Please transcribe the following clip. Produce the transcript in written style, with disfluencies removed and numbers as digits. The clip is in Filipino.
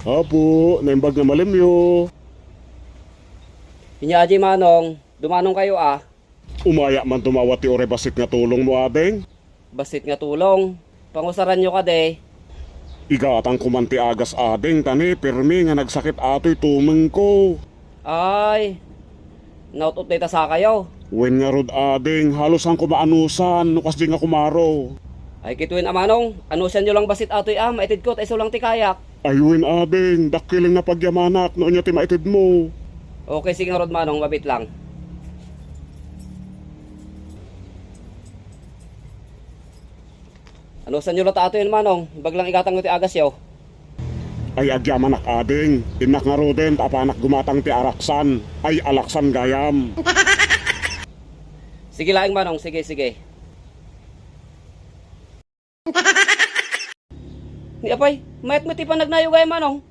Apo, naimbag na malimyo. Hinyaji manong, dumanong kayo ah. Umaya man tumawati ore basit nga tulong mo adeng. Basit nga tulong. Pangusaran nyo ka de. Igatang kumanti agas adeng tani pirmi nga nagsakit ato'y tumeng ko. Ay, nautot na sa kayo. Wen nga rod adeng, halos ang kumaanusan, nukas di nga kumaro. Ay kituin amanong, anusan nyo lang basit atoy ah, maitid ko, tayo lang ti kayak. Ayuin adeng, dakiling na pagyamanak, noon niya ti maitid mo. Okay, sige nga rod manong, mabit lang. Anusan nyo lang ta atoy manong, baglang igatang ti agas yaw. Ay agyamanak adeng, inak nga roden, tapanak gumatang ti araksan, ay alaksan gayam. Sige laing manong, sige. Ni apay, mayat mo ti pa nagnayo gaya manong.